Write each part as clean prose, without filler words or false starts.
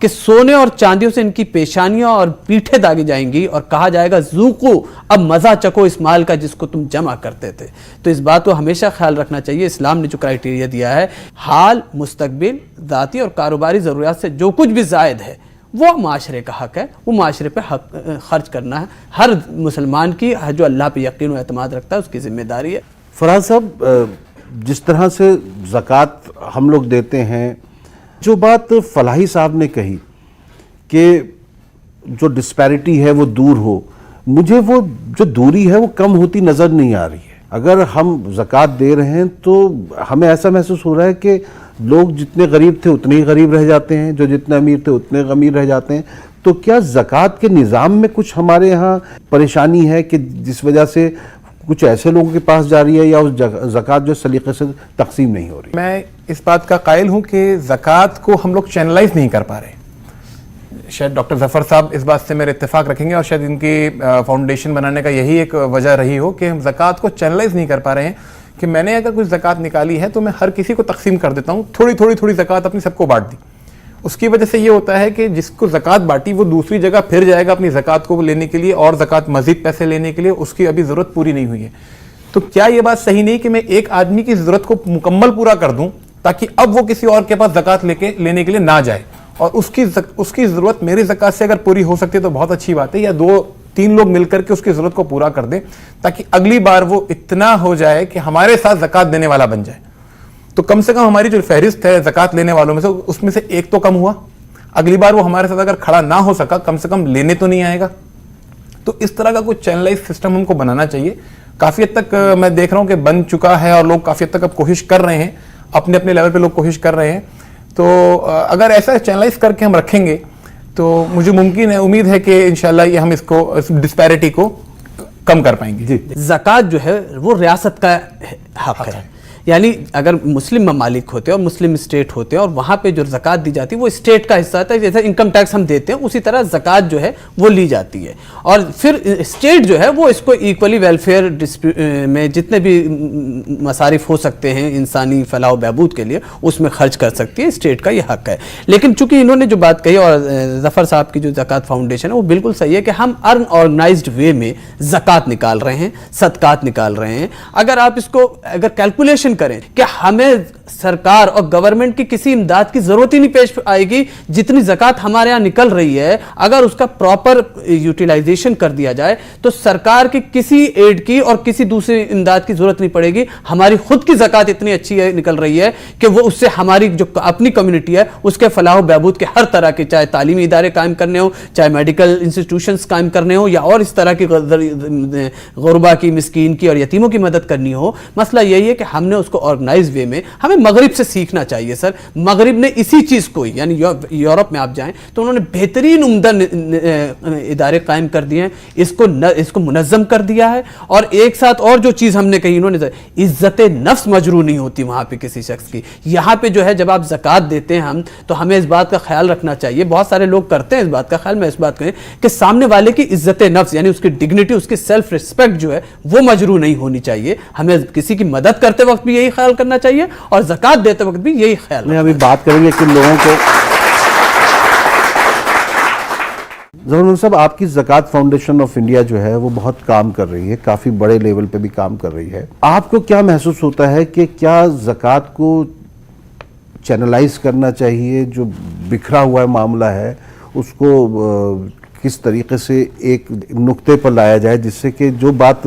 کہ سونے اور چاندیوں سے ان کی پیشانیاں اور پیٹھیں داغی جائیں گی اور کہا جائے گا ذوقو اب مزہ چکو اس مال کا جس کو تم جمع کرتے تھے. تو اس بات کو ہمیشہ خیال رکھنا چاہیے. اسلام نے جو کرائیٹیریا دیا ہے حال، مستقبل، ذاتی اور کاروباری ضروریات سے جو کچھ بھی زائد ہے وہ معاشرے کا حق ہے، وہ معاشرے پہ حق خرچ کرنا ہے. ہر مسلمان کی جو اللہ پہ یقین و اعتماد رکھتا ہے اس کی ذمہ داری ہے. فراز صاحب، جس طرح سے زکوٰۃ ہم لوگ دیتے ہیں، جو بات فلاحی صاحب نے کہی کہ جو ڈسپیرٹی ہے وہ دور ہو، مجھے وہ جو دوری ہے وہ کم ہوتی نظر نہیں آ رہی ہے. اگر ہم زکوٰۃ دے رہے ہیں تو ہمیں ایسا محسوس ہو رہا ہے کہ لوگ جتنے غریب تھے اتنے ہی غریب رہ جاتے ہیں، جو جتنے امیر تھے اتنے امیر رہ جاتے ہیں. تو کیا زکوٰۃ کے نظام میں کچھ ہمارے ہاں پریشانی ہے کہ جس وجہ سے کچھ ایسے لوگوں کے پاس جا رہی ہے، یا اس زکوٰۃ جو سلیقے سے تقسیم نہیں ہو رہی؟ میں اس بات کا قائل ہوں کہ زکوٰۃ کو ہم لوگ چینلائز نہیں کر پا رہے. شاید ڈاکٹر ظفر صاحب اس بات سے میرے اتفاق رکھیں گے، اور شاید ان کی فاؤنڈیشن بنانے کا یہی ایک وجہ رہی ہو کہ ہم زکوٰۃ کو چینلائز نہیں کر پا رہے ہیں. کہ میں نے اگر کچھ زکوٰۃ نکالی ہے تو میں ہر کسی کو تقسیم کر دیتا ہوں، تھوڑی زکوٰۃ اپنی سب کو بانٹ دی. اس کی وجہ سے یہ ہوتا ہے کہ جس کو زکوٰۃ بانٹی وہ دوسری جگہ پھر جائے گا اپنی زکوٰۃ کو لینے کے لیے، اور زکوٰۃ مزید پیسے لینے کے لیے اس کی ابھی ضرورت پوری نہیں ہوئی ہے. تو کیا یہ بات صحیح نہیں کہ میں ایک آدمی کی ضرورت کو مکمل پورا کر دوں تاکہ اب وہ کسی اور کے پاس زکوٰۃ لینے کے لیے نہ جائے، اور اس کی ضرورت میری زکوٰۃ سے اگر پوری ہو سکتی ہے تو بہت اچھی بات ہے، یا 2-3 لوگ مل کر کے اس کی ضرورت کو پورا کر دیں تاکہ اگلی بار وہ اتنا ہو جائے کہ ہمارے ساتھ زکوٰۃ دینے والا بن جائے. تو کم سے کم ہماری جو فہرست ہے زکوٰۃ لینے والوں میں سے، اس میں سے ایک تو کم ہوا. اگلی بار وہ ہمارے ساتھ اگر کھڑا نہ ہو سکا، کم سے کم لینے تو نہیں آئے گا. تو اس طرح کا کوئی چینلائز سسٹم ہم کو بنانا چاہیے. کافی حد تک میں دیکھ رہا ہوں کہ بن چکا ہے، اور لوگ کافی حد تک اب کوشش کر رہے ہیں، اپنے لیول پہ لوگ کوشش کر رہے ہیں. تو اگر ایسا چینلائز کر کے ہم رکھیں گے تو مجھے ممکن ہے، امید ہے کہ انشاءاللہ یہ ہم اس ڈسپیرٹی کو کم کر پائیں گے. زکوٰۃ جو ہے وہ ریاست کا حق ہے. یعنی اگر مسلم ممالک ہوتے ہیں اور مسلم اسٹیٹ ہوتے ہیں اور وہاں پہ جو زکوٰۃ دی جاتی ہے وہ اسٹیٹ کا حصہ ہوتا ہے. جیسے انکم ٹیکس ہم دیتے ہیں اسی طرح زکوٰۃ جو ہے وہ لی جاتی ہے، اور پھر اسٹیٹ جو ہے وہ اس کو ایکولی ویلفیئر میں جتنے بھی مصارف ہو سکتے ہیں انسانی فلاح و بہبود کے لیے اس میں خرچ کر سکتی ہے. اسٹیٹ کا یہ حق ہے. لیکن چونکہ انہوں نے جو بات کہی، اور ظفر صاحب کی جو زکوٰۃ فاؤنڈیشن ہے وہ بالکل صحیح ہے کہ ہم آرگنائزڈ وے میں زکوٰۃ نکال رہے ہیں، صدقات نکال رہے ہیں. اگر آپ اس کو کیلکولیشن کریں کہ ہمیں سرکار اور گورنمنٹ کی کسی امداد کی ضرورت ہی نہیں پیش آئے گی، جتنی زکوٰۃ ہمارے ہاں نکل رہی ہے اگر اس کا پراپر یوٹیلائزیشن کر دیا جائے تو سرکار کی کسی ایڈ کی اور کسی دوسری امداد کی ضرورت نہیں پڑے گی. ہماری خود کی زکوٰۃ اتنی اچھی ہے نکل رہی ہے کہ وہ اس سے ہماری جو اپنی کمیونٹی ہے اس کے فلاح و بہبود کے ہر طرح کے، چاہے تعلیمی ادارے قائم کرنے ہوں، چاہے میڈیکل انسٹیٹیوشنز قائم کرنے ہوں، یا اور اس طرح کی غربا کی، مسکین کی اور یتیموں کی مدد کرنی ہو. مسئلہ یہی ہے کہ ہم نے اس کو آرگنائز وے میں، ہمیں مغرب سے سیکھنا چاہیے. سر مغرب نے اسی چیز کو، یعنی یورپ میں آپ جائیں تو انہوں نے بہترین عمدہ ادارے قائم کر دیے ہیں، اس کو منظم کر دیا ہے. اور ایک ساتھ اور جو چیز ہم نے کہی، انہوں نے عزت نفس مجروح نہیں ہوتی وہاں پہ کسی شخص کی. یہاں پہ جو ہے جب آپ زکوٰۃ دیتے ہیں ہم، تو ہمیں اس بات کا خیال رکھنا چاہیے. بہت سارے لوگ کرتے ہیں اس بات کا خیال، میں اس بات کہیں کہ سامنے والے کی عزت نفس یعنی اس کی ڈگنیٹی، اس کی سیلف ریسپیکٹ جو ہے وہ مجروح نہیں ہونی چاہیے. ہمیں کسی کی مدد کرتے وقت بھی یہی خیال کرنا چاہیے اور زکوٰۃ دیتے وقت بھی یہی خیال. ابھی بات کریں گے کن لوگوں کو. ظفر صاحب، آپ کی زکوٰۃ فاؤنڈیشن آف انڈیا جو ہے وہ بہت کام کر رہی ہے، کافی بڑے لیول پہ بھی کام کر رہی ہے. آپ کو کیا محسوس ہوتا ہے کہ کیا زکوٰۃ کو چینلائز کرنا چاہیے؟ جو بکھرا ہوا معاملہ ہے اس کو کس طریقے سے ایک نقطے پر لایا جائے جس سے کہ جو بات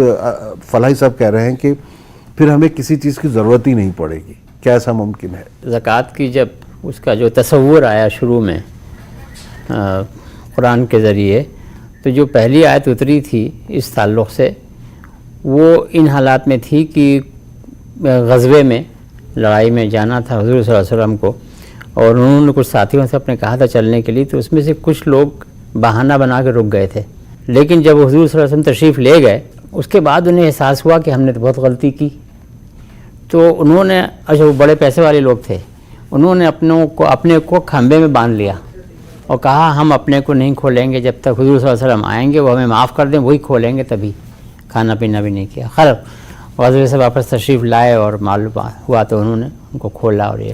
فلاحی صاحب کہہ رہے ہیں کہ پھر ہمیں کسی چیز کی ضرورت ہی نہیں پڑے گی، کیا ایسا ممکن ہے؟ زکوٰۃ کی جب اس کا جو تصور آیا شروع میں قرآن کے ذریعے، تو جو پہلی آیت اتری تھی اس تعلق سے وہ ان حالات میں تھی کہ غزوے میں، لڑائی میں جانا تھا حضور صلی اللہ علیہ وسلم کو، اور انہوں نے کچھ ساتھیوں سے اپنے کہا تھا چلنے کے لیے، تو اس میں سے کچھ لوگ بہانہ بنا کے رک گئے تھے. لیکن جب حضور صلی اللہ علیہ وسلم تشریف لے گئے اس کے بعد انہیں احساس ہوا کہ ہم نے تو بہت غلطی کی. تو انہوں نے، اچھا وہ بڑے پیسے والے لوگ تھے، انہوں نے اپنے کو کھمبے میں باندھ لیا اور کہا ہم اپنے کو نہیں کھولیں گے جب تک حضور صلی اللہ علیہ وسلم آئیں گے، وہ ہمیں معاف کر دیں، وہی کھولیں گے. تبھی کھانا پینا بھی نہیں کیا. خیر غزوے سے واپس تشریف لائے اور معلوم ہوا تو انہوں نے ان کو کھولا اور یہ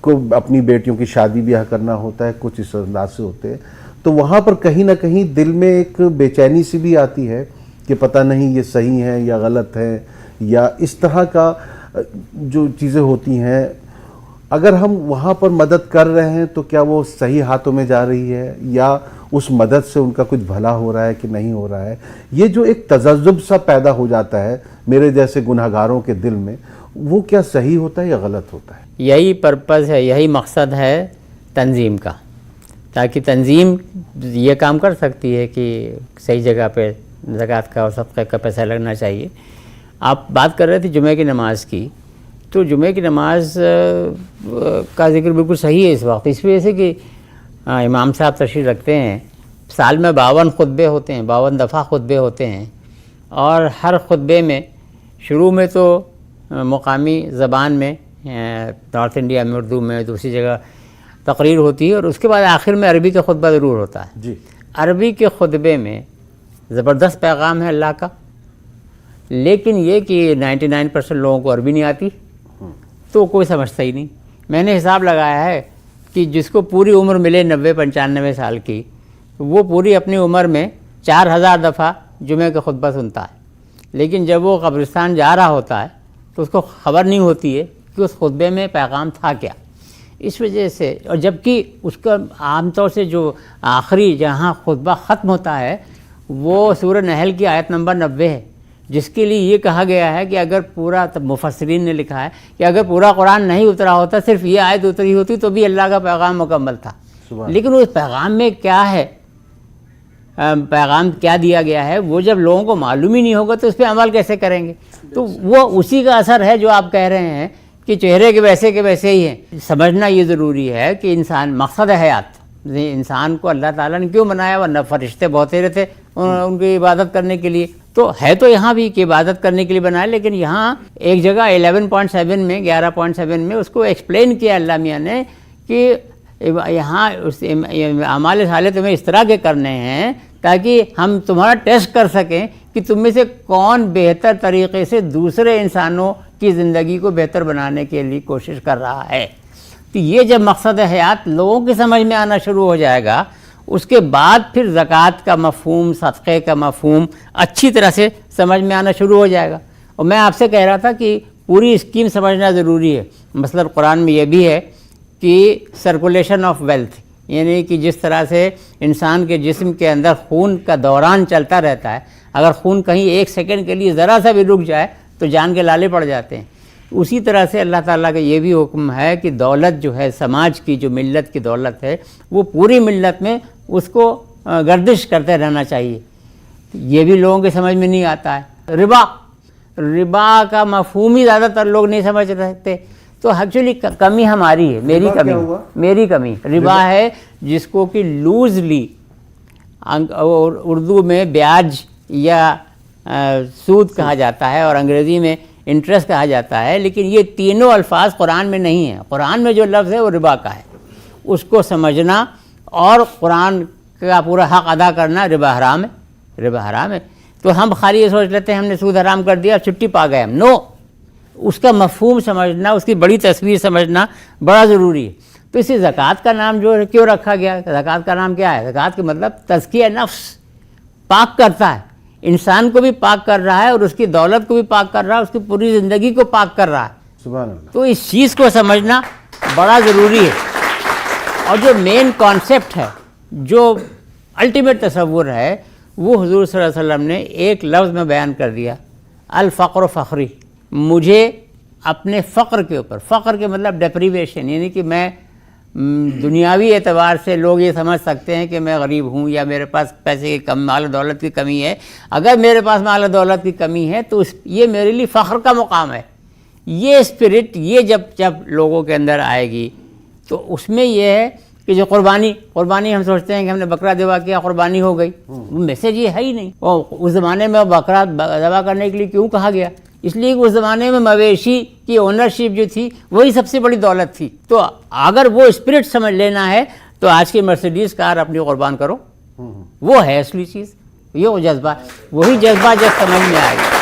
کو اپنی بیٹیوں کی شادی بیاہ کرنا ہوتا ہے, کچھ اس انداز سے ہوتے ہیں, تو وہاں پر کہیں نہ کہیں دل میں ایک بے چینی سی بھی آتی ہے کہ پتہ نہیں یہ صحیح ہے یا غلط ہے, یا اس طرح کا جو چیزیں ہوتی ہیں. اگر ہم وہاں پر مدد کر رہے ہیں تو کیا وہ صحیح ہاتھوں میں جا رہی ہے, یا اس مدد سے ان کا کچھ بھلا ہو رہا ہے کہ نہیں ہو رہا ہے؟ یہ جو ایک تذبذب سا پیدا ہو جاتا ہے میرے جیسے گناہگاروں کے دل میں, وہ کیا صحیح ہوتا ہے یا غلط ہوتا ہے؟ یہی پرپز ہے, یہی مقصد ہے تنظیم کا, تاکہ تنظیم یہ کام کر سکتی ہے کہ صحیح جگہ پہ زکوٰۃ کا اور صدقے کا پیسہ لگنا چاہیے. آپ بات کر رہے تھے جمعہ کی نماز کی, تو جمعہ کی نماز کا ذکر بالکل صحیح ہے اس وقت, اس وجہ سے کہ امام صاحب تشریف رکھتے ہیں, سال میں 52 خطبے ہوتے ہیں, 52 دفعہ خطبے ہوتے ہیں, اور ہر خطبے میں شروع میں تو مقامی زبان میں نارتھ انڈیا میں اردو میں, دوسری جگہ تقریر ہوتی ہے, اور اس کے بعد آخر میں عربی کا خطبہ ضرور ہوتا ہے. جی. عربی کے خطبے میں زبردست پیغام ہے اللہ کا, لیکن یہ کہ 99% لوگوں کو عربی نہیں آتی, تو کوئی سمجھتا ہی نہیں. میں نے حساب لگایا ہے کہ جس کو پوری عمر ملے 90-95 سال کی, وہ پوری اپنی عمر میں 4000 دفعہ جمعہ کا خطبہ سنتا ہے, لیکن جب وہ قبرستان جا رہا ہوتا ہے تو اس کو خبر نہیں ہوتی ہے کہ اس خطبے میں پیغام تھا کیا. اس وجہ سے, اور جبکہ اس کا عام طور سے جو آخری جہاں خطبہ ختم ہوتا ہے وہ سورہ نحل کی آیت نمبر 90 ہے, جس کے لیے یہ کہا گیا ہے کہ اگر پورا, مفسرین نے لکھا ہے کہ اگر پورا قرآن نہیں اترا ہوتا, صرف یہ آیت اتری ہوتی تو بھی اللہ کا پیغام مکمل تھا. لیکن اس پیغام میں کیا ہے, پیغام کیا دیا گیا ہے, وہ جب لوگوں کو معلوم ہی نہیں ہوگا تو اس پہ عمل کیسے کریں گے؟ تو وہ اسی کا اثر ہے جو آپ کہہ رہے ہیں کہ چہرے کے ویسے ہی ہیں. سمجھنا یہ ضروری ہے کہ انسان مقصد حیات, انسان کو اللہ تعالیٰ نے کیوں بنایا, ورنہ فرشتے بہت رہے تھے ان کی عبادت کرنے کے لیے. تو ہے تو یہاں بھی کہ عبادت کرنے کے لیے بنایا, لیکن یہاں ایک جگہ 11.7 میں 11.7 میں اس کو ایکسپلین کیا اللہ میاں نے کہ یہاں اعمال صالح تمہیں اس طرح کے کرنے ہیں تاکہ ہم تمہارا ٹیسٹ کر سکیں کہ تم میں سے کون بہتر طریقے سے دوسرے انسانوں کی زندگی کو بہتر بنانے کے لیے کوشش کر رہا ہے. تو یہ جب مقصد حیات لوگوں کی سمجھ میں آنا شروع ہو جائے گا, اس کے بعد پھر زکوٰۃ کا مفہوم, صدقے کا مفہوم اچھی طرح سے سمجھ میں آنا شروع ہو جائے گا. اور میں آپ سے کہہ رہا تھا کہ پوری اسکیم سمجھنا ضروری ہے. مثلا قرآن میں یہ بھی ہے کہ سرکولیشن آف ویلتھ, یعنی کہ جس طرح سے انسان کے جسم کے اندر خون کا دوران چلتا رہتا ہے, اگر خون کہیں 1 سیکنڈ کے لیے ذرا سا بھی رک جائے تو جان کے لالے پڑ جاتے ہیں. اسی طرح سے اللہ تعالیٰ کا یہ بھی حکم ہے کہ دولت جو ہے, سماج کی جو ملت کی دولت ہے, وہ پوری ملت میں اس کو گردش کرتے رہنا چاہیے. یہ بھی لوگوں کی سمجھ میں نہیں آتا ہے. ربا کا مفہوم ہی زیادہ تر لوگ نہیں سمجھ رہتے. تو ایکچولی کمی ہماری ہے, میری کمی. ربا ہے جس کو کہ لوزلی اردو میں بیاج یا سود کہا جاتا ہے اور انگریزی میں انٹرسٹ کہا جاتا ہے, لیکن یہ تینوں الفاظ قرآن میں نہیں ہیں. قرآن میں جو لفظ ہے وہ ربا کا ہے, اس کو سمجھنا اور قرآن کا پورا حق ادا کرنا ربا حرام ہے. تو ہم خالی یہ سوچ لیتے ہیں ہم نے سود حرام کر دیا, چھٹی پا گئے ہم. نو, اس کا مفہوم سمجھنا, اس کی بڑی تصویر سمجھنا بڑا ضروری ہے. تو اسی زکوٰۃ کا نام جو کیوں رکھا گیا؟ زکوٰۃ کا نام کیا ہے؟ زکوٰۃ کا مطلب تزکیہ نفس, پاک کرتا ہے, انسان کو بھی پاک کر رہا ہے اور اس کی دولت کو بھی پاک کر رہا ہے, اس کی پوری زندگی کو پاک کر رہا ہے. سبحان اللہ. تو اس چیز کو سمجھنا بڑا ضروری ہے. اور جو مین کانسیپٹ ہے, جو الٹیمیٹ تصور ہے, وہ حضور صلی اللہ علیہ وسلم نے ایک لفظ میں بیان کر دیا, الفقر فخری. مجھے اپنے فقر کے اوپر, فقر کے مطلب ڈیپریویشن, یعنی کہ میں دنیاوی اعتبار سے لوگ یہ سمجھ سکتے ہیں کہ میں غریب ہوں یا میرے پاس پیسے کی کمی, مال و دولت کی کمی ہے. اگر میرے پاس مال و دولت کی کمی ہے تو یہ میرے لیے فخر کا مقام ہے. یہ اسپرٹ یہ جب لوگوں کے اندر آئے گی تو اس میں یہ ہے کہ جو قربانی ہم سوچتے ہیں کہ ہم نے بکرا ذبح کیا, قربانی ہو گئی, وہ میسج یہ ہے ہی نہیں. اور اس زمانے میں بکرا ذبح کرنے کے لیے کیوں کہا گیا؟ اس لیے کہ اس زمانے میں مویشی کی اونرشپ جو تھی وہی سب سے بڑی دولت تھی. تو اگر وہ اسپرٹ سمجھ لینا ہے تو آج کی مرسیڈیز کار اپنی قربان کرو, وہ ہے اصلی چیز. یہ وہ جذبہ, وہی جذبہ جب سمجھ میں آئے گا.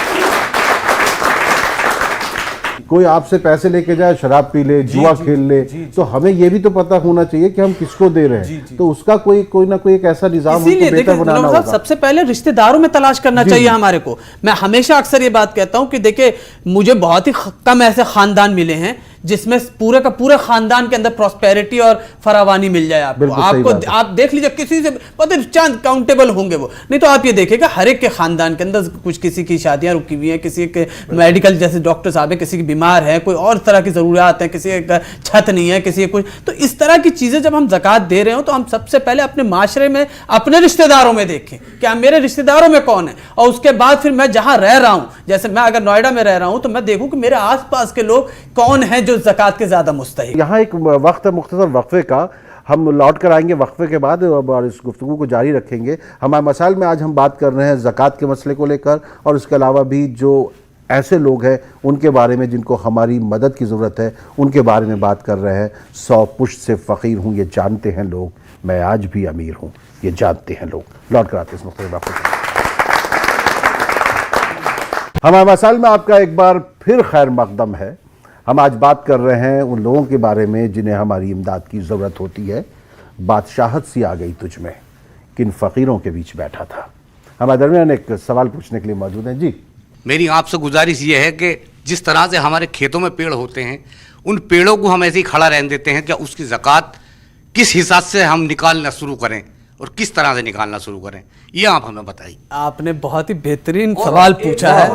کوئی آپ سے پیسے لے کے جائے, شراب پی لے, جوا کھیل لے, تو ہمیں یہ بھی تو پتہ ہونا چاہیے کہ ہم کس کو دے رہے ہیں. تو اس کا کوئی نہ کوئی ایک ایسا نظام ہم کو بہتر بنانا ہوگا. سب سے پہلے رشتہ داروں میں تلاش کرنا چاہیے ہمارے کو. میں ہمیشہ اکثر یہ بات کہتا ہوں کہ دیکھیں مجھے بہت ہی کم ایسے خاندان ملے ہیں جس میں پورے کا پورے خاندان کے اندر پراسپیرٹی اور فراوانی مل جائے آپ کو. آپ دیکھ لیجئے کسی سے پتہ چاند کاؤنٹیبل ہوں گے وہ, نہیں تو آپ یہ دیکھیں کہ ہر ایک کے خاندان کے اندر کچھ کسی کی شادیاں رکی ہوئی ہیں, کسی کے میڈیکل جیسے ڈاکٹر صاحب ہیں, کسی کی بیمار ہے, کوئی اور طرح کی ضروریات ہیں, کسی کا چھت نہیں ہے, کسی کچھ. تو اس طرح کی چیزیں جب ہم زکوٰۃ دے رہے ہوں تو ہم سب سے پہلے اپنے معاشرے میں اپنے رشتہ داروں میں دیکھیں کہ میرے رشتہ داروں میں کون ہے, اور اس کے بعد پھر میں جہاں رہ رہا ہوں, جیسے میں اگر نوئیڈا میں رہ رہا ہوں تو میں دیکھوں کہ میرے آس پاس کے لوگ کون ہیں جو زکوٰۃ کے زیادہ مستحق. یہاں ایک وقت ہے مختصر وقفے کا, ہم لوٹ کر آئیں گے وقفے کے بعد اور اس گفتگو کو جاری رکھیں گے. ہمارے مسائل میں آج ہم بات کر رہے ہیں زکوٰۃ کے مسئلے کو لے کر, اور اس کے علاوہ بھی جو ایسے لوگ ہیں ان کے بارے میں جن کو ہماری مدد کی ضرورت ہے, ان کے بارے میں بات کر رہے ہیں. 100 پشت سے فقیر ہوں یہ جانتے ہیں لوگ, میں آج بھی امیر ہوں یہ جانتے ہیں لوگ. لوٹ کر آتے ہیں اس مختلف وقفے. ہمارے مسائل میں آپ کا ایک بار پھر خیر مقدم ہے. ہم آج بات کر رہے ہیں ان لوگوں کے بارے میں جنہیں ہماری امداد کی ضرورت ہوتی ہے. بادشاہت سی آ گئی تجھ میں, کن فقیروں کے بیچ بیٹھا تھا. ہمارے درمیان ایک سوال پوچھنے کے لیے موجود ہیں. جی, میری آپ سے گزارش یہ ہے کہ جس طرح سے ہمارے کھیتوں میں پیڑ ہوتے ہیں, ان پیڑوں کو ہم ایسے ہی کھڑا رہنے دیتے ہیں, کیا اس کی زکوٰۃ کس حساب سے ہم نکالنا شروع کریں اور کس طرح سے نکالنا شروع کریں, یہ آپ ہمیں بتائیے. آپ نے بہت ہی بہترین سوال پوچھا ہے.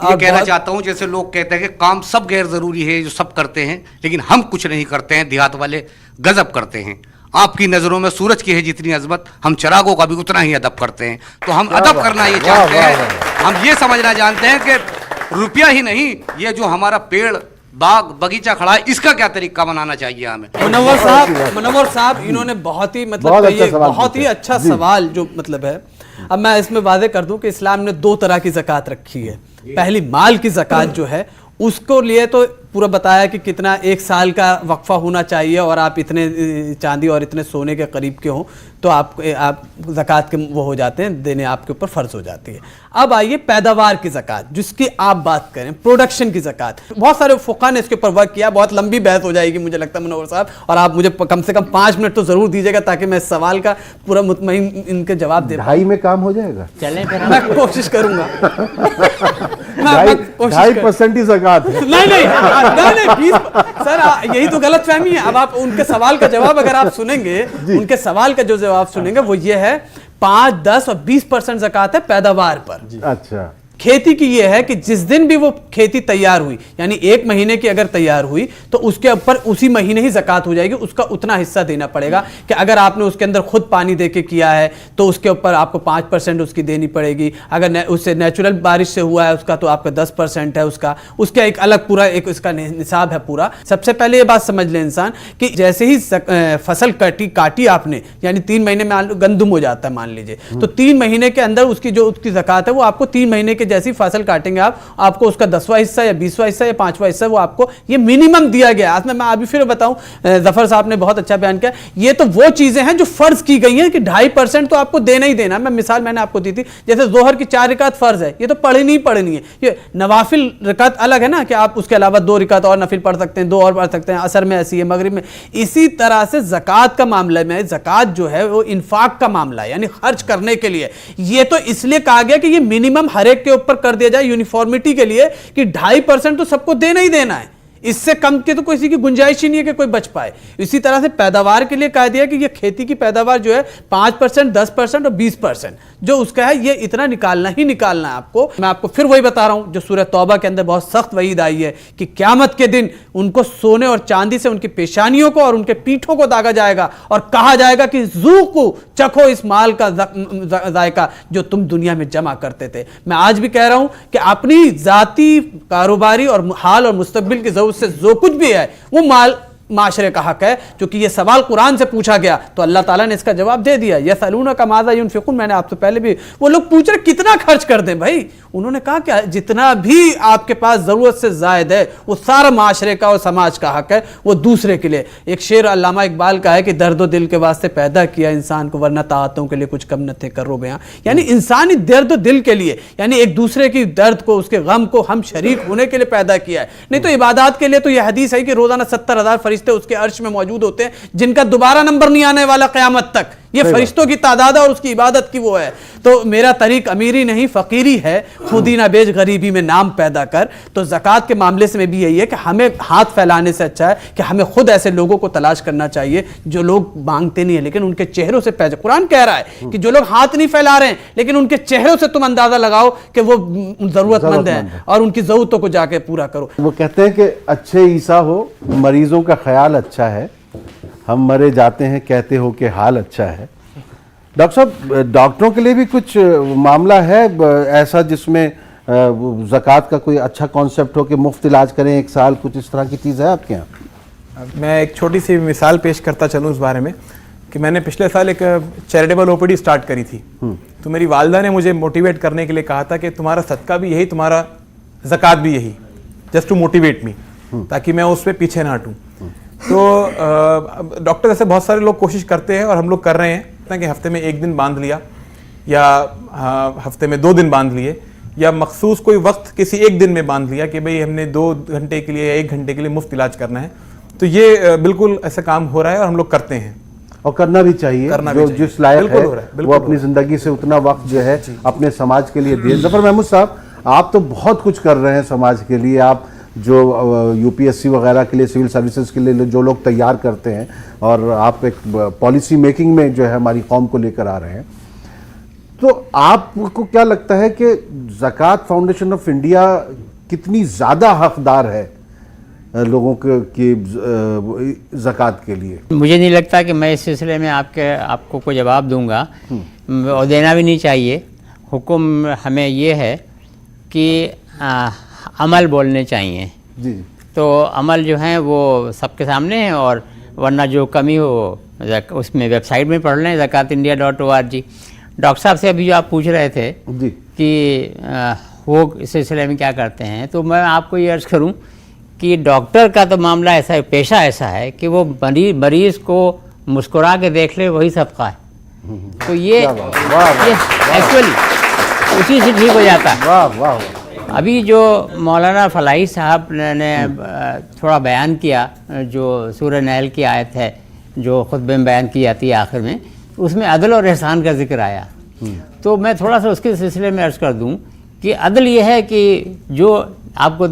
یہ کہنا چاہتا ہوں جیسے لوگ کہتے ہیں کہ کام سب غیر ضروری ہے جو سب کرتے ہیں, لیکن ہم کچھ نہیں کرتے ہیں. دیہات والے غضب کرتے ہیں. آپ کی نظروں میں سورج کی ہے جتنی عظمت, ہم چراغوں کا بھی اتنا ہی ادب کرتے ہیں. تو ہم ادب کرنا یہ چاہتے ہیں, ہم یہ سمجھنا جانتے ہیں کہ روپیہ ہی نہیں, یہ جو ہمارا پیڑ باغ بغیچہ کھڑا ہے اس کا کیا طریقہ بنانا چاہیے ہمیں. منور صاحب انہوں نے بہت ہی اچھا سوال جو مطلب ہے. اب میں اس میں واضح کر دوں کہ اسلام نے 2 طرح کی زکوٰۃ رکھی ہے. پہلی مال کی زکوٰۃ جو ہے اس کو لیے تو پورا بتایا کہ کتنا 1 سال کا وقفہ ہونا چاہیے, اور آپ اتنے چاندی اور اتنے سونے کے قریب کے ہوں تو آپ زکوٰۃ کے وہ ہو جاتے ہیں, دینے آپ کے اوپر فرض ہو جاتی ہے. اب آئیے پیداوار کی زکوٰۃ جس کی آپ بات کریں, پروڈکشن کی زکوٰۃ. بہت سارے فقہا نے اس کے اوپر ورک کیا, بہت لمبی بحث ہو جائے گی مجھے لگتا ہے منور صاحب, اور آپ مجھے کم سے کم 5 منٹ تو ضرور دیجیے گا تاکہ میں اس سوال کا پورا مطمئن ان کے جواب دے. 2.5 میں کام ہو جائے گا, چلیں پھر میں کوشش کروں گا. 2.5% ہی زکوٰۃ ہے. نہیں سر, یہی تو غلط فہمی ہے. اب آپ ان کے سوال کا جواب اگر آپ سنیں گے, ان کے سوال کا جو جواب سنیں گے وہ یہ ہے 5, 10 اور 20% زکوٰۃ ہے پیداوار پر. اچھا, کھیتی کی یہ ہے کہ جس دن بھی وہ کھیتی تیار ہوئی, یعنی 1 مہینے کی اگر تیار ہوئی تو اس کے اوپر اسی مہینے ہی زکوٰۃ ہو جائے گی. اس کا اتنا حصہ دینا پڑے گا کہ اگر آپ نے اس کے اندر خود پانی دے کے کیا ہے تو اس کے اوپر آپ کو 5% اس کی دینی پڑے گی. اگر اس سے نیچرل بارش سے ہوا ہے اس کا تو آپ کا 10% ہے اس کا ایک الگ پورا ایک اس کا نصاب ہے پورا. سب سے پہلے یہ بات سمجھ لیں انسان کہ جیسے ہی فصل کاٹی آپ نے, یعنی 3 مہینے میں گندم ہو جاتا ہے مان لیجیے, تو 3 مہینے کے اندر اس کی زکوٰۃ ہے وہ آپ کو 3 مہینے کے جیسی فصل کاٹیں گے آپ کو اس کا 10واں حصہ یا 20واں حصہ یا 5واں حصہ وہ آپ کو یہ منیمم دیا گیا ہے. میں ابھی پھر بتاؤں, ظفر صاحب نے بہت اچھا بیان کیا. یہ تو وہ چیزیں ہیں جو فرض کی گئی ہیں کہ 2.5% تو آپ کو دینا ہی دینا. مثال میں نے آپ کو دی تھی, جیسے ظہر کی 4 رکعت فرض ہے, یہ تو پڑھنی ہے. یہ نوافل رکعت الگ ہے نا کہ آپ اس کے علاوہ 2 رکعت اور نفل پڑھ سکتے ہیں, 2 اور پڑھ سکتے ہیں. عصر میں ایسی ہے, مغرب میں. اسی طرح سے زکوٰۃ کا معاملہ میں, زکوٰۃ جو ہے وہ انفاق کا معاملہ ہے, یعنی خرچ کرنے کے لیے. یہ تو اس لیے کہا گیا کہ یہ منیمم ہر ایک کے اوپر کر دیا جائے یونیفارمٹی کے لیے کہ 2.5% تو سب کو دینا ہی دینا ہے. اس سے کم کے تو کسی کی گنجائش ہی نہیں ہے کہ کوئی بچ پائے. اسی طرح سے پیداوار کے لیے کہہ دیا کہ یہ کھیتی کی پیداوار جو ہے 5%, 10% اور 20% جو اس کا ہے یہ اتنا نکالنا ہی نکالنا ہے آپ کو. میں آپ کو پھر وہی بتا رہا ہوں جو سورہ توبہ کے اندر بہت سخت وعید آئی ہے کہ قیامت کے دن ان کو سونے اور چاندی سے ان کی پیشانیوں کو اور ان کے پیٹھوں کو داغا جائے گا اور کہا جائے گا کہ ذوقوا, چکھو اس مال کا ذائقہ جو تم دنیا میں جمع کرتے تھے. میں آج بھی کہہ رہا ہوں کہ اپنی ذاتی, کاروباری اور حال اور مستقبل کی ضرورت سے جو کچھ بھی ہے وہ مال معاشرے کا حق ہے، چونکہ یہ سوال قرآن سے پوچھا گیا تو اللہ تعالیٰ نے اس کا جواب دے دیا. یسألونک ماذا ینفقون، میں نے آپ سے پہلے بھی، وہ لوگ پوچھ رہے کتنا خرچ کر دیں بھائی. انہوں نے کہا کہ جتنا بھی آپ کے پاس ضرورت سے زائد ہے وہ سارا معاشرے کا اور سماج کا حق ہے، وہ دوسرے کے لیے. ایک شعر علامہ اقبال کا ہے کہ درد و دل کے واسطے پیدا کیا انسان کو، ورنہ طاعتوں کے لیے کچھ کم نہ تھے کرو بیاں. یعنی انسانی درد و دل کے لیے، یعنی ایک دوسرے کی درد کو، اس کے غم کو ہم شریک ہونے کے لیے پیدا کیا ہے. نہیں تو عبادات کے لیے تو یہ حدیث ہے کہ روزانہ 70,000 فرشتے اس کے عرش میں موجود ہوتے ہیں جن کا دوبارہ نمبر نہیں آنے والا قیامت تک. یہ فرشتوں کی تعداد اور اس کی عبادت کی وہ ہے. تو میرا طریق امیری نہیں فقیری ہے، خودی نہ بیچ غریبی میں نام پیدا کر. تو زکوٰۃ کے معاملے سے میں بھی یہی ہے کہ ہمیں ہاتھ پھیلانے سے اچھا ہے کہ ہمیں خود ایسے لوگوں کو تلاش کرنا چاہیے جو لوگ مانگتے نہیں ہیں لیکن ان کے چہروں سے پہچان. قرآن کہہ رہا ہے کہ جو لوگ ہاتھ نہیں پھیلا رہے ہیں لیکن ان کے چہروں سے تم اندازہ لگاؤ کہ وہ ضرورت مند ہیں اور ان کی ضرورتوں کو جا کے پورا کرو. وہ کہتے ہیں کہ اچھے عیسیٰ ہو، مریضوں کا خیال اچھا ہے، ہم مرے جاتے ہیں کہتے ہو کہ حال اچھا ہے. ڈاکٹر صاحب، ڈاکٹروں کے لیے بھی کچھ معاملہ ہے ایسا جس میں زکوٰۃ کا کوئی اچھا کانسیپٹ ہو کہ مفت علاج کریں 1 سال، کچھ اس طرح کی چیز ہے آپ کے یہاں؟ میں ایک چھوٹی سی مثال پیش کرتا چلوں اس بارے میں کہ میں نے پچھلے سال ایک چیریٹیبل OPD اسٹارٹ کری تھی. تو میری والدہ نے مجھے موٹیویٹ کرنے کے لیے کہا تھا کہ تمہارا صدقہ بھی یہی، تمہارا زکوٰۃ بھی یہی، جسٹ ٹو موٹیویٹ می، تاکہ میں اس پہ پیچھے نہ ہٹوں. تو ڈاکٹر ایسے بہت سارے لوگ کوشش کرتے ہیں اور ہم لوگ کر رہے ہیں کہ ہفتے میں 1 دن باندھ لیا یا ہفتے میں 2 دن باندھ لیے یا مخصوص کوئی وقت کسی 1 دن میں باندھ لیا کہ بھئی ہم نے 2 گھنٹے کے لیے یا 1 گھنٹے کے لیے مفت علاج کرنا ہے. تو یہ بالکل ایسا کام ہو رہا ہے اور ہم لوگ کرتے ہیں اور کرنا بھی چاہیے. جو جس لائق ہے وہ اپنی زندگی سے اتنا وقت جو ہے اپنے سماج کے لیے دے. ظفر محمود صاحب، آپ تو بہت کچھ کر رہے ہیں سماج کے لیے. آپ جو UPSC وغیرہ کے لیے، سول سروسز کے لیے جو لوگ تیار کرتے ہیں، اور آپ ایک پالیسی میکنگ میں جو ہے ہماری قوم کو لے کر آ رہے ہیں. تو آپ کو کیا لگتا ہے کہ زکوٰۃ فاؤنڈیشن آف انڈیا کتنی زیادہ حقدار ہے لوگوں کی زکوٰۃ کے لیے؟ مجھے نہیں لگتا کہ میں اس سلسلے میں آپ کو کوئی جواب دوں گا، اور دینا بھی نہیں چاہیے. حکم ہمیں یہ ہے کہ عمل بولنے چاہیے. جی. تو عمل جو ہیں وہ سب کے سامنے ہیں، اور ورنہ جو کمی ہو اس میں ویب سائٹ میں پڑھ لیں zakatindia.org. ڈاکٹر صاحب سے ابھی جو آپ پوچھ رہے تھے جی کہ وہ اس سلسلے میں کیا کرتے ہیں، تو میں آپ کو یہ عرض کروں کہ ڈاکٹر کا تو معاملہ ایسا ہے، پیشہ ایسا ہے کہ وہ مریض کو مسکرا کے دیکھ لے وہی صدقہ ہے. تو یہ ایکچولی اسی سے ٹھیک ہو جاتا ہے. واہ واہ. ابھی جو مولانا فلاحی صاحب نے تھوڑا بیان کیا، جو سورہ نحل کی آیت ہے جو خطبے میں بیان کی جاتی ہے آخر میں، اس میں عدل اور احسان کا ذکر آیا. تو میں تھوڑا سا اس کے سلسلے میں عرض کر دوں کہ عدل یہ ہے کہ جو آپ کو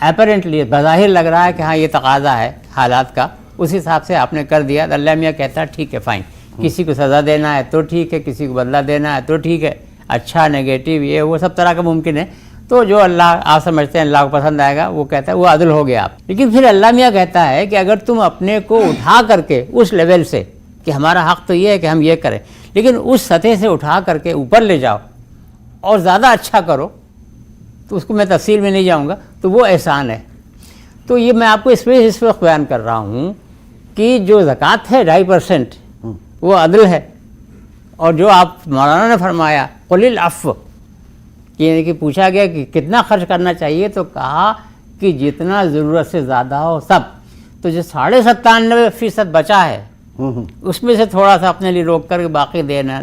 اپیرنٹلی بظاہر لگ رہا ہے کہ ہاں یہ تقاضا ہے حالات کا، اس حساب سے آپ نے کر دیا. اللہ میاں کہتا ہے ٹھیک ہے فائن، کسی کو سزا دینا ہے تو ٹھیک ہے، کسی کو بدلہ دینا ہے تو ٹھیک ہے، اچھا نیگیٹو یہ وہ سب طرح کا ممکن ہے. تو جو اللہ آپ سمجھتے ہیں اللہ کو پسند آئے گا وہ کہتا ہے وہ عدل ہو گیا آپ. لیکن پھر اللہ میاں کہتا ہے کہ اگر تم اپنے کو اٹھا کر کے اس لیول سے کہ ہمارا حق تو یہ ہے کہ ہم یہ کریں، لیکن اس سطح سے اٹھا کر کے اوپر لے جاؤ اور زیادہ اچھا کرو، تو اس کو میں تفصیل میں نہیں جاؤں گا، تو وہ احسان ہے. تو یہ میں آپ کو اس وقت بیان کر رہا ہوں کہ جو زکوٰۃ ہے 2.5% وہ عدل ہے. اور جو آپ مولانا نے فرمایا قل العفو، یعنی کہ پوچھا گیا کہ کتنا خرچ کرنا چاہیے، تو کہا کہ جتنا ضرورت سے زیادہ ہو سب. تو جو 97.5% بچا ہے اس میں سے تھوڑا سا اپنے لیے روک کر کے باقی دینا،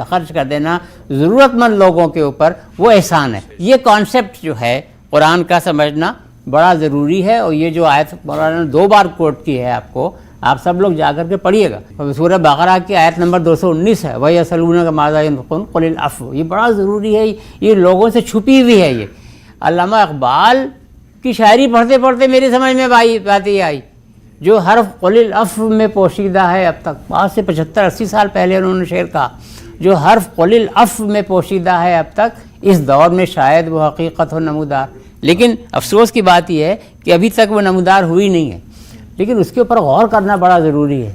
خرچ کر دینا ضرورت مند لوگوں کے اوپر، وہ احسان ہے. یہ کانسیپٹ جو ہے قرآن کا سمجھنا بڑا ضروری ہے. اور یہ جو آیت مولانا نے 2 بار کوٹ کی ہے آپ سب لوگ جا کر کے پڑھیے گا. سورہ بقرہ کی آیت نمبر 219 ہے وَيَسْأَلُونَكَ مَاذَا يُنْفِقُونَ قُلِ الْعَفْوَ. یہ بڑا ضروری ہے، یہ لوگوں سے چھپی ہوئی ہے. یہ علامہ اقبال کی شاعری پڑھتے پڑھتے میری سمجھ میں بات یہ آئی، جو حرف قُلِ الْعَفْوَ میں پوشیدہ ہے اب تک، 5 سے 75-80 سال پہلے انہوں نے شعر کہا، جو حرف قُلِ الْعَفْوَ میں پوشیدہ ہے اب تک، اس دور میں شاید وہ حقیقت ہو نمودار. لیکن افسوس کی بات یہ ہے کہ ابھی تک وہ نمودار ہوئی نہیں ہے. لیکن اس کے اوپر غور کرنا بڑا ضروری ہے.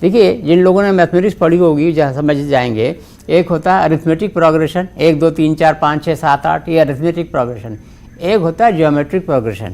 دیکھیے جن لوگوں نے میتھمیٹکس پڑھی ہوگی جہاں سمجھ جائیں گے، ایک ہوتا ہے ارتھمیٹک پروگریشن، 1 2 3 4 5 6 7 8، یہ ارتھمیٹک پروگریشن. ایک ہوتا ہے جیومیٹرک پروگریشن.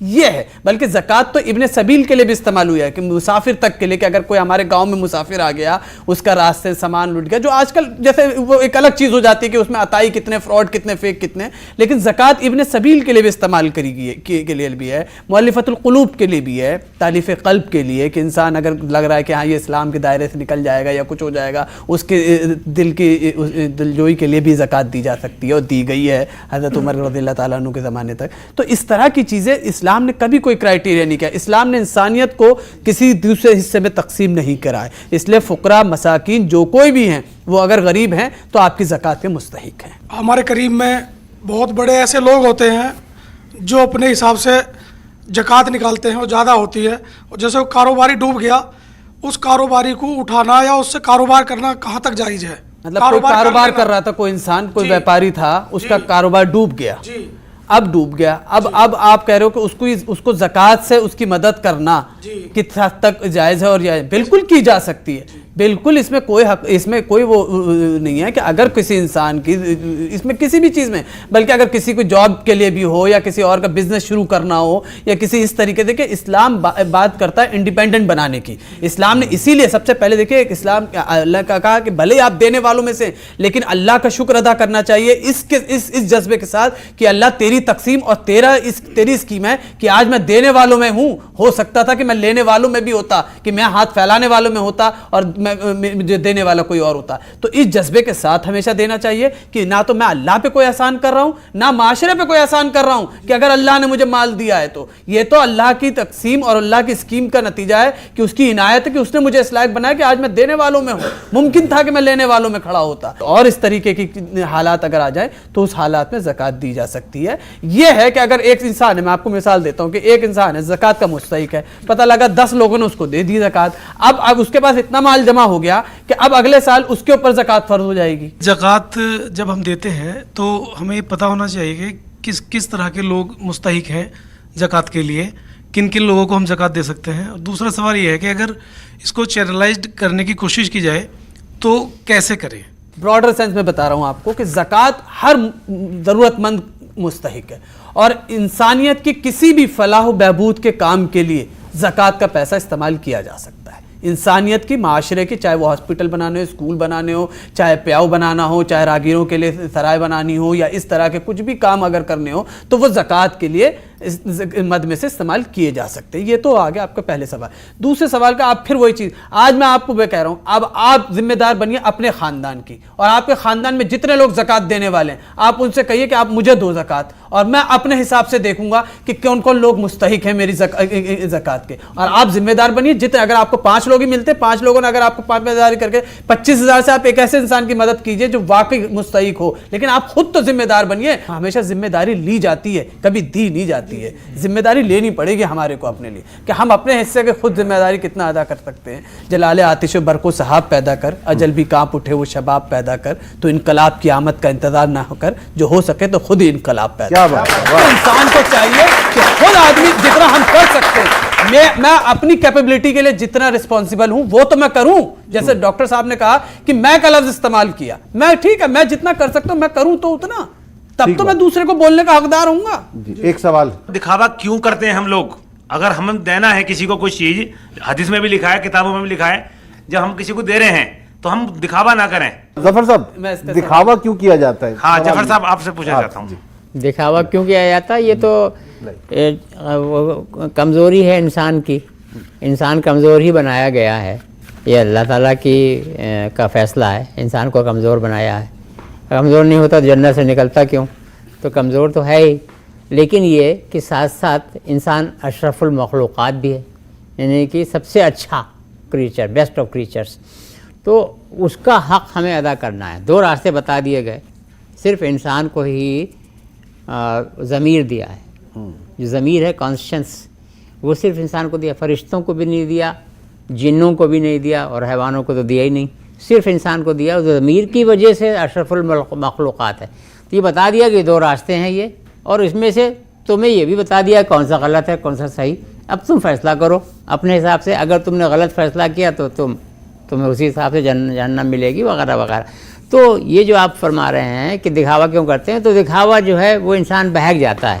یہ ہے. بلکہ زکوٰۃ تو ابن سبیل کے لیے بھی استعمال ہوا ہے کہ مسافر تک کے لیے, کہ اگر کوئی ہمارے گاؤں میں مسافر آ گیا, اس کا راستے سامان لٹ گیا, جو آج کل جیسے وہ ایک الگ چیز ہو جاتی ہے کہ اس میں عطائی کتنے, فراڈ کتنے, فیک کتنے, لیکن زکوٰۃ ابن سبیل کے لیے بھی استعمال کری گئی ہے, کے لیے بھی ہے, مؤلفۃ القلوب کے لیے بھی ہے, تالیف قلب کے لیے, کہ انسان اگر لگ رہا ہے کہ ہاں یہ اسلام کے دائرے سے نکل جائے گا یا کچھ ہو جائے گا, اس کے دل کی دلجوئی کے لیے بھی زکوٰۃ دی جا سکتی ہے, اور دی گئی ہے حضرت عمر رضی اللہ تعالیٰ عنہ کے زمانے تک. تو اس طرح کی چیزیں اسلام نے کبھی کوئی کرائٹیریا نہیں کیا. اسلام نے انسانیت کو کسی دوسرے حصے میں تقسیم نہیں کرا ہے, اس لیے فقراء, مساکین جو کوئی بھی ہیں وہ اگر غریب ہیں تو آپ کی زکوٰۃ کے مستحق ہیں. ہمارے قریب میں بہت بڑے ایسے لوگ ہوتے ہیں جو اپنے حساب سے زکوٰۃ نکالتے ہیں اور زیادہ ہوتی ہے, اور جیسے وہ کاروباری ڈوب گیا, اس کاروباری کو اٹھانا یا اس سے کاروبار کرنا کہاں تک جائز ہے؟ مطلب کوئی کاروبار کر رہا تھا, کوئی انسان, کوئی ویپاری تھا, اس کا کاروبار ڈوب گیا, اب ڈوب گیا, اب آپ کہہ رہے ہو کہ اس کو زکوٰۃ سے اس کی مدد کرنا کس حد تک جائز ہے, اور بالکل کی جا سکتی ہے, بالکل اس میں کوئی حق, اس میں کوئی وہ نہیں ہے کہ اگر کسی انسان کی, اس میں کسی بھی چیز میں, بلکہ اگر کسی کو جاب کے لیے بھی ہو یا کسی اور کا بزنس شروع کرنا ہو یا کسی اس طریقے سے, کہ اسلام بات کرتا ہے انڈیپینڈنٹ بنانے کی. اسلام نے اسی لیے سب سے پہلے دیکھیں اسلام اللہ کا کہا کہ بھلے آپ دینے والوں میں سے, لیکن اللہ کا شکر ادا کرنا چاہیے اس جذبے کے ساتھ کہ اللہ تیری تقسیم اور تیری اسکیم ہے کہ آج میں دینے والوں میں ہوں. ہو سکتا تھا کہ میں لینے والوں میں بھی ہوتا, کہ میں ہاتھ پھیلانے والوں میں ہوتا اور مجھے دینے والا کوئی اور ہوتا. تو اس جذبے کے ساتھ ہمیشہ دینا چاہیے کہ نہ تو میں اللہ پہ کوئی احسان کر رہا ہوں, نہ معاشرے پہ کوئی احسان کر رہا ہوں, کہ اگر اللہ نے مجھے مال دیا ہے تو یہ تو اللہ کی تقسیم اور اللہ کی اسکیم کا نتیجہ ہے, کہ اس کی عنایت ہے کہ اس نے مجھے اس لائق بنایا کہ آج میں دینے والوں میں ہوں. ممکن تھا کہ میں لینے والوں میں کھڑا ہوتا, اور اس طریقے کی حالات اگر آ جائیں تو اس حالات میں زکوٰۃ دی جا سکتی ہے. یہ ہے کہ اگر ایک انسان ہے, میں آپ کو مثال دیتا ہوں کہ ایک انسان ہے زکوٰۃ کا مستحق ہے, پتہ لگا 10 لوگوں نے اس کو دے دی زکوٰۃ, اب اس کے پاس اتنا مال جمع ہو گیا کہ اب اگلے سال اس کے اوپر زکوٰۃ فرض ہو جائے گی. زکوٰۃ جب ہم دیتے ہیں تو ہمیں پتہ ہونا چاہیے کہ کس طرح کے لوگ مستحق ہیں زکوٰۃ کے لیے, کن کن لوگوں کو ہم زکوٰۃ دے سکتے ہیں. اور دوسرا سوال یہ ہے کہ اگر اس کو چینلائزڈ کرنے کی کوشش کی جائے تو کیسے کریں؟ براڈر سینس میں بتا رہا ہوں آپ کو کہ زکوٰۃ ہر ضرورت مند مستحق ہے, اور انسانیت کی کسی بھی فلاح و بہبود کے کام کے لیے زکوٰۃ کا پیسہ استعمال کیا جا سکتا ہے. انسانیت کی, معاشرے کی, چاہے وہ ہاسپٹل بنانے ہو, اسکول بنانے ہو, چاہے پیاؤ بنانا ہو, چاہے راگیروں کے لیے سرائے بنانی ہو, یا اس طرح کے کچھ بھی کام اگر کرنے ہو تو وہ زکوٰۃ کے لیے مد میں سے استعمال کیے جا سکتے ہیں. یہ تو آگے آپ کا پہلے سوال. دوسرے سوال کا آپ پھر وہی چیز, آج میں آپ کو کہہ رہا ہوں, اب آپ ذمہ دار بنیے اپنے خاندان کی, اور آپ کے خاندان میں جتنے لوگ زکوٰۃ دینے والے ہیں آپ ان سے کہیے کہ آپ مجھے دو زکوٰۃ, اور میں اپنے حساب سے دیکھوں گا کہ کون کون لوگ مستحق ہیں میری زکوٰۃ کے, اور آپ ذمہ دار بنیے. جتنے اگر آپ کو 5 لوگ ہی ملتے, 5 لوگوں نے اگر آپ کو 5,000 کر کے 25,000 سے آپ ایک ایسے انسان کی مدد کیجئے جو واقعی مستحق ہو, لیکن آپ خود تو ذمہ دار بنیے. ہمیشہ ذمہ داری لی جاتی ہے, کبھی دی نہیں جاتی ہے. ذمہ داری لینی پڑے گی ہمارے کو اپنے لیے, کہ ہم اپنے حصے کے خود ذمہ داری کتنا ادا کر سکتے ہیں. جلال آتش و برق و صحاب پیدا کر, اجل بھی کانپ اٹھے وہ شباب پیدا کر, تو انقلاب کی آمد کا انتظار نہ ہو کر جو ہو سکے تو خود ہی انقلاب پیدا کر. انسان کو چاہیے کہ خود آدمی جتنا ہم کر سکتے ہیں, میں اپنی کیپیبلٹی کے لیے جتنا رسپانسیبل ہوں وہ تو میں کروں. جیسے ڈاکٹر صاحب نے کہا کہ میں کا لفظ استعمال کیا, میں ٹھیک ہے, میں جتنا کر سکتا ہوں میں کروں تو اتنا, تب تو میں دوسرے کو بولنے کا حقدار ہوں گا. ایک سوال, دکھاوا کیوں کرتے ہیں ہم لوگ؟ اگر ہم دینا ہے کسی کو کچھ چیز, حدیث میں بھی لکھا ہے, کتابوں میں بھی لکھا ہے, جب ہم کسی کو دے رہے ہیں تو ہم دکھاوا نہ کریں. ظفر صاحب, دکھاوا کیوں کیا جاتا ہے؟ ہاں ظفر صاحب آپ سے پوچھنا چاہتا ہوں. دکھاوا کیوں کیا جاتا ہے؟ یہ تو کمزوری ہے انسان کی, انسان کمزور ہی بنایا گیا ہے. یہ اللہ تعالیٰ کا فیصلہ ہے, انسان کو کمزور بنایا ہے. کمزور نہیں ہوتا تو جنت سے نکلتا کیوں؟ تو کمزور تو ہے ہی, لیکن یہ کہ ساتھ ساتھ انسان اشرف المخلوقات بھی ہے, یعنی کہ سب سے اچھا کریچر, بیسٹ آف کریچرز. تو اس کا حق ہمیں ادا کرنا ہے. 2 راستے بتا دیے گئے, صرف انسان کو ہی ضمیر دیا ہے. جو ضمیر ہے کانسشنس, وہ صرف انسان کو دیا, فرشتوں کو بھی نہیں دیا, جنوں کو بھی نہیں دیا, اور حیوانوں کو تو دیا ہی نہیں, صرف انسان کو دیا. ضمیر کی وجہ سے اشرف المخلوقات ہے. تو یہ بتا دیا کہ 2 راستے ہیں یہ, اور اس میں سے تمہیں یہ بھی بتا دیا کون سا غلط ہے کون سا صحیح. اب تم فیصلہ کرو اپنے حساب سے. اگر تم نے غلط فیصلہ کیا تو تمہیں اسی حساب سے جہنم ملے گی وغیرہ وغیرہ. تو یہ جو آپ فرما رہے ہیں کہ دکھاوا کیوں کرتے ہیں, تو دکھاوا جو ہے وہ انسان بہک جاتا ہے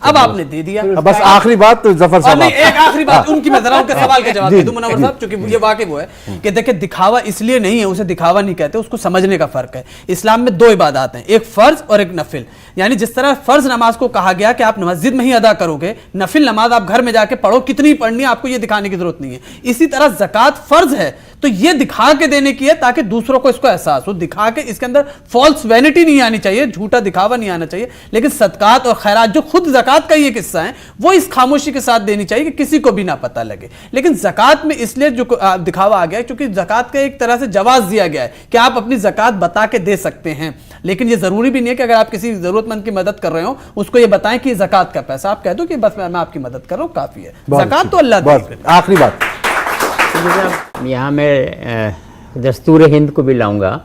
اب آپ نے دے دیا. بس آخری بات ظفر صاحب. نہیں, ایک آخری بات ان کی میں ذرا ان کے سوال کا جواب دے دوں منور صاحب, چونکہ یہ واقع وہ ہے کہ دیکھیں دکھاوا اس لیے نہیں ہے, اسے دکھاوا نہیں کہتے, اس کو سمجھنے کا فرق ہے. اسلام میں 2 عبادات ہیں, ایک فرض اور ایک نفل. یعنی جس طرح فرض نماز کو کہا گیا کہ آپ مسجد میں ہی ادا کرو گے, نفل نماز آپ گھر میں جا کے پڑھو, کتنی پڑھنی ہے آپ کو یہ دکھانے کی ضرورت نہیں ہے. اسی طرح زکوٰۃ فرض ہے تو یہ دکھا کے دینے کی ہے تاکہ دوسروں کو اس کو احساس ہو, دکھا کے اس کے اندر فالس وینٹی نہیں آنی چاہیے, جھوٹا دکھاوا نہیں آنا چاہیے. لیکن صدقات اور خیرات جو خود زکوٰۃ کا یہ قصہ ہے وہ اس خاموشی کے ساتھ دینی چاہیے کہ کسی کو بھی نہ پتہ لگے. لیکن زکوٰۃ میں اس لیے جو دکھاوا آ گیا ہے کیونکہ زکوٰۃ کا ایک طرح سے جواز دیا گیا ہے کہ آپ اپنی زکوٰۃ بتا کے دے سکتے ہیں, لیکن یہ ضروری بھی نہیں ہے کہ اگر آپ کسی ضرورت مند کی مدد کر رہے ہو اس کو یہ بتائیں کہ یہ زکوٰۃ کا پیسہ, آپ کہہ دو کہ بس میں آپ کی مدد کر رہا ہوں, کافی ہے. زکوٰۃ تو اللہ دے. آخری بات, یہاں میں دستور ہند کو بھی لاؤں گا.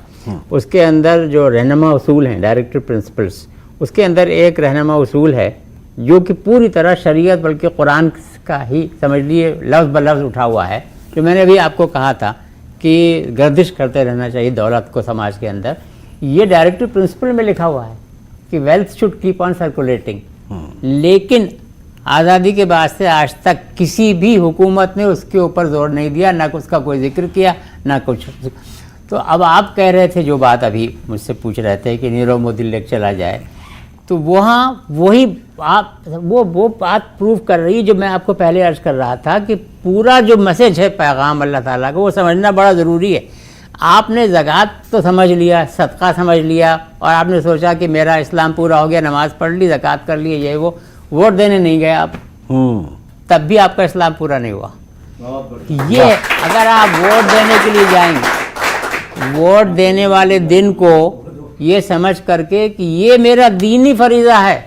اس کے اندر جو رہنما اصول ہیں, ڈائریکٹر پرنسپلس, اس کے اندر ایک رہنما اصول ہے جو کہ پوری طرح شریعت بلکہ قرآن کا ہی سمجھ لیے لفظ بلفظ اٹھا ہوا ہے, جو میں نے ابھی آپ کو کہا تھا کہ گردش کرتے رہنا چاہیے دولت کو سماج کے اندر. یہ ڈائریکٹر پرنسپل میں لکھا ہوا ہے کہ wealth should keep on circulating. لیکن آزادی کے بعد سے آج تک کسی بھی حکومت نے اس کے اوپر زور نہیں دیا, نہ اس کا کوئی ذکر کیا, نہ کچھ. تو اب آپ کہہ رہے تھے جو بات ابھی مجھ سے پوچھ رہے تھے کہ نیرو مودی لے چلا جائے, تو وہاں وہی آپ وہ بات پروف کر رہی ہے جو میں آپ کو پہلے عرض کر رہا تھا کہ پورا جو میسج ہے پیغام اللہ تعالیٰ کا وہ سمجھنا بڑا ضروری ہے. آپ نے زکوٰۃ تو سمجھ لیا, صدقہ سمجھ لیا, اور آپ نے سوچا کہ میرا اسلام پورا ہو گیا, نماز پڑھ لی, زکوٰۃ کر لی, یہ وہ, ووٹ دینے نہیں گئے آپ, تب بھی آپ کا اسلام پورا نہیں ہوا. یہ اگر آپ ووٹ دینے کے لیے جائیں گے, ووٹ دینے والے دن کو یہ سمجھ کر کے کہ یہ میرا دینی فریضہ ہے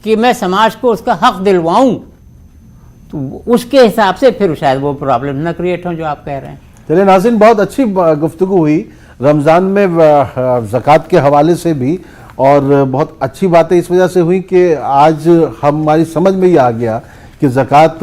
کہ میں سماج کو اس کا حق دلواؤں, تو اس کے حساب سے پھر شاید وہ پرابلم نہ کریٹ ہوں جو آپ کہہ رہے ہیں. چلے ناظرین, بہت اچھی گفتگو ہوئی رمضان میں زکوٰۃ کے حوالے سے بھی, اور بہت اچھی باتیں اس وجہ سے ہوئی کہ آج ہماری سمجھ میں یہ آ گیا کہ زکوٰۃ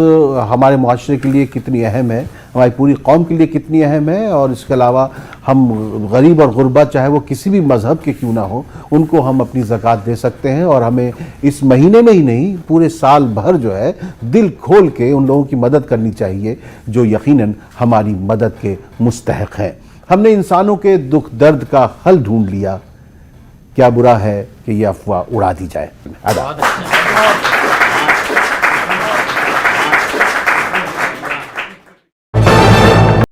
ہمارے معاشرے کے لیے کتنی اہم ہے, ہماری پوری قوم کے لیے کتنی اہم ہے, اور اس کے علاوہ ہم غریب اور غربا چاہے وہ کسی بھی مذہب کے کیوں نہ ہو ان کو ہم اپنی زکوٰۃ دے سکتے ہیں. اور ہمیں اس مہینے میں ہی نہیں پورے سال بھر جو ہے دل کھول کے ان لوگوں کی مدد کرنی چاہیے جو یقیناً ہماری مدد کے مستحق ہیں. ہم نے انسانوں کے دکھ درد کا حل ڈھونڈ لیا, کیا برا ہے کہ یہ افواہ اڑا دی جائے.